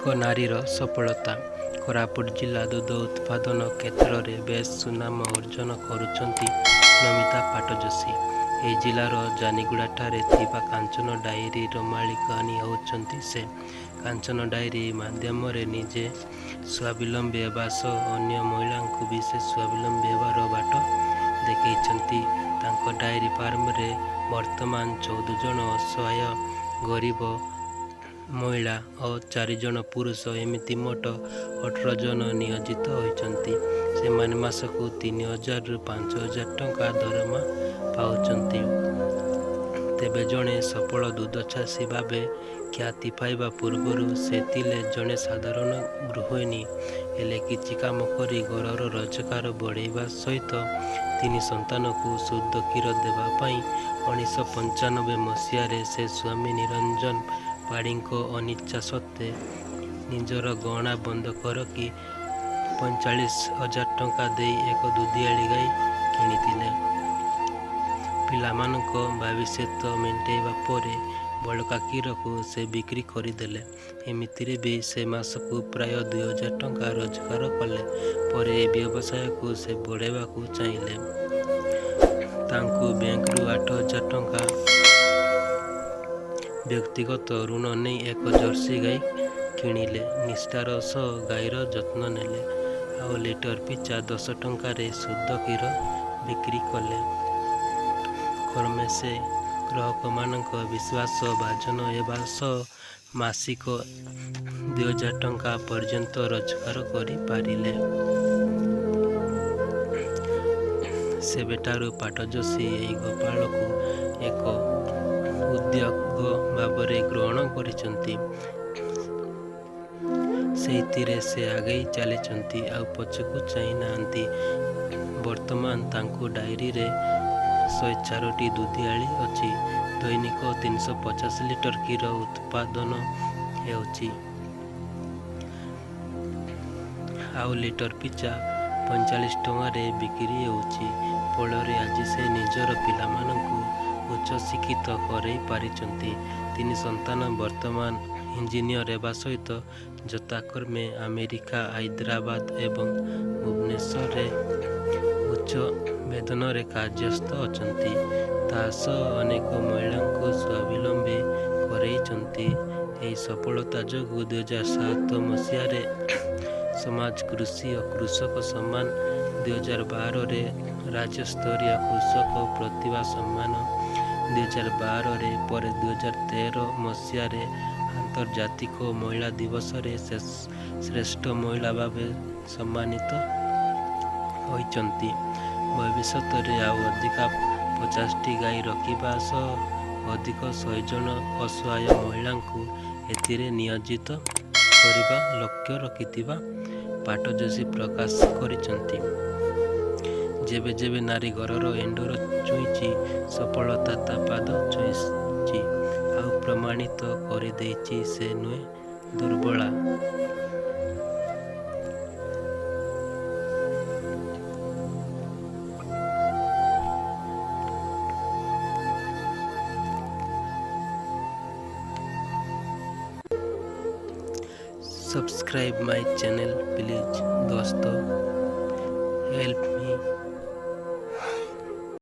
ଏକ ନାରୀର ସଫଳତା। କୋରାପୁଟ ଜିଲ୍ଲା ଦୁଧ ଉତ୍ପାଦନ କ୍ଷେତ୍ରରେ ବେଶ୍ ସୁନାମ ଅର୍ଜନ କରୁଛନ୍ତି ନମିତା ପାଟଯୋଶୀ। ଏହି ଜିଲ୍ଲାର ଜାନିଗୁଡ଼ାଠାରେ ଥିବା କାଞ୍ଚନ ଡାଏରୀର ମାଲିକାଣୀ ହେଉଛନ୍ତି ସେ। କାଞ୍ଚନ ଡାଏରୀ ମାଧ୍ୟମରେ ନିଜେ ସ୍ୱାବଲମ୍ବୀ ହେବା ସହ ଅନ୍ୟ ମହିଳାଙ୍କୁ ବି ସେ ସ୍ୱାବଲମ୍ବୀ ହେବାର ବାଟ ଦେଖାଇଛନ୍ତି। ତାଙ୍କ ଡାଏରୀ ଫାର୍ମରେ ବର୍ତ୍ତମାନ 14 ଜଣ ଅସହାୟ ଗରିବ ମହିଳା ଓ 4 ଜଣ ପୁରୁଷ ଏମିତି ମୋଟ 18 ଜଣ ନିୟୋଜିତ ହୋଇଛନ୍ତି। ସେମାନେ ମାସକୁ 3,000ରୁ 5,000 ଟଙ୍କା ଦରମା ପାଉଛନ୍ତି। ତେବେ ଜଣେ ସଫଳ ଦୁଧ ଚାଷୀ ଭାବେ ଖ୍ୟାତି ପାଇବା ପୂର୍ବରୁ ସେ ଥିଲେ ଜଣେ ସାଧାରଣ ଗୃହିଣୀ। ହେଲେ କିଛି କାମ କରି ଘରର ରୋଜଗାର ବଢ଼ାଇବା ସହିତ 3 ସନ୍ତାନକୁ ଶୁଦ୍ଧ କ୍ଷୀର ଦେବା ପାଇଁ 1995 ମସିହାରେ ସେ ସ୍ୱାମୀ ନିରଞ୍ଜନ ପାଢ଼ୀଙ୍କ ଅନିଚ୍ଛା ସତ୍ତ୍ୱେ ନିଜର ଗହଣା ବନ୍ଧକ ରଖି 45,000 ଟଙ୍କା ଦେଇ ଏକ ଦୁଧିଆଳି ଗାଈ କିଣିଥିଲେ। ପିଲାମାନଙ୍କ ଭବିଷ୍ୟତ ମେଣ୍ଟାଇବା ପରେ ବଳକା କ୍ଷୀରକୁ ସେ ବିକ୍ରି କରିଦେଲେ। ଏମିତିରେ ବି ସେ ମାସକୁ ପ୍ରାୟ 2,000 ଟଙ୍କା ରୋଜଗାର କଲେ। ପରେ ଏହି ବ୍ୟବସାୟକୁ ସେ ବଢ଼ାଇବାକୁ ଚାହିଁଲେ। ତାଙ୍କୁ ବ୍ୟାଙ୍କରୁ 8,000 ଟଙ୍କା ବ୍ୟକ୍ତିଗତ ଋଣ ନେଇ ଏକ ଜର୍ସି ଗାଈ କିଣିଲେ। ନିଷ୍ଠାର ସହ ଗାଈର ଯତ୍ନ ନେଲେ। ଆଉ ଲିଟର ପିଛା 10 ଟଙ୍କାରେ ଶୁଦ୍ଧ କ୍ଷୀର ବିକ୍ରି କଲେ। କ୍ରମେ ସେ ଗ୍ରାହକମାନଙ୍କ ବିଶ୍ୱାସ ଭାଜନ ହେବା ସହ ମାସିକ 2,000 ଟଙ୍କା ପର୍ଯ୍ୟନ୍ତ ରୋଜଗାର କରିପାରିଲେ। ସେବେଠାରୁ ପାଟଯୋଶୀ ଏହି ଗୋପାଳକୁ ଏକ ଉଦ୍ୟୋଗ ଭାବରେ ଗ୍ରହଣ କରିଛନ୍ତି। ସେଇଥିରେ ସେ ଆଗେଇ ଚାଲିଛନ୍ତି, ଆଉ ପଛକୁ ଚାହିଁ ନାହାନ୍ତି। ବର୍ତ୍ତମାନ ତାଙ୍କ ଡାଏରୀରେ 104ଟି ଦୁଧିଆଳି ଅଛି। ଦୈନିକ 350 ଲିଟର କ୍ଷୀର ଉତ୍ପାଦନ ହେଉଛି। ଆଉ ଲିଟର ପିଛା 45 ଟଙ୍କାରେ ବିକ୍ରି ହେଉଛି। ଫଳରେ ଆଜି ସେ ନିଜର ପିଲାମାନଙ୍କୁ ଉଚ୍ଚ ଶିକ୍ଷିତ କରାଇ ପାରିଛନ୍ତି। 3 ସନ୍ତାନ ବର୍ତ୍ତମାନ ଇଞ୍ଜିନିୟର ହେବା ସହିତ ଯଥାକ୍ରମେ ଆମେରିକା, ହାଇଦ୍ରାବାଦ ଏବଂ ଭୁବନେଶ୍ୱରରେ ଉଚ୍ଚ ବେତନରେ କାର୍ଯ୍ୟସ୍ଥ ଅଛନ୍ତି। ତା ସହ ଅନେକ ମହିଳାଙ୍କୁ ସ୍ୱାବଲମ୍ବୀ କରାଇଛନ୍ତି। ଏହି ସଫଳତା ଯୋଗୁଁ 2007 ମସିହାରେ ସମାଜ କୃଷି ଓ କୃଷକ ସମ୍ମାନ, 2012ରେ ରାଜ୍ୟସ୍ତରୀୟ କୃଷକ ପ୍ରତିଭା ସମ୍ମାନ, 2012ରେ ପରେ 2013 ମସିହାରେ ଆନ୍ତର୍ଜାତିକ ମହିଳା ଦିବସରେ ସେ ଶ୍ରେଷ୍ଠ ମହିଳା ଭାବେ ସମ୍ମାନିତ ହୋଇଛନ୍ତି। ଭବିଷ୍ୟତରେ ଆଉ ଅଧିକା 50ଟି ଗାଈ ରଖିବା ସହ ଅଧିକ 100 ଜଣ ଅସହାୟ ମହିଳାଙ୍କୁ ଏଥିରେ ନିୟୋଜିତ କରିବା ଲକ୍ଷ୍ୟ ରଖିଥିବା ପାଟଯୋଶୀ ପ୍ରକାଶ କରିଛନ୍ତି। ଯେବେ ଯେବେ ନାରୀ ଘରର ଏଣ୍ଡୁର ଛୁଇଁଛି, ସଫଳତା ତା ପାଦ ଛୁଇଁଛି। ଆଉ ପ୍ରମାଣିତ କରିଦେଇଛି ସେ ନୁହେଁ ଦୁର୍ବଳା। Subscribe my channel please दोस्तों, help me।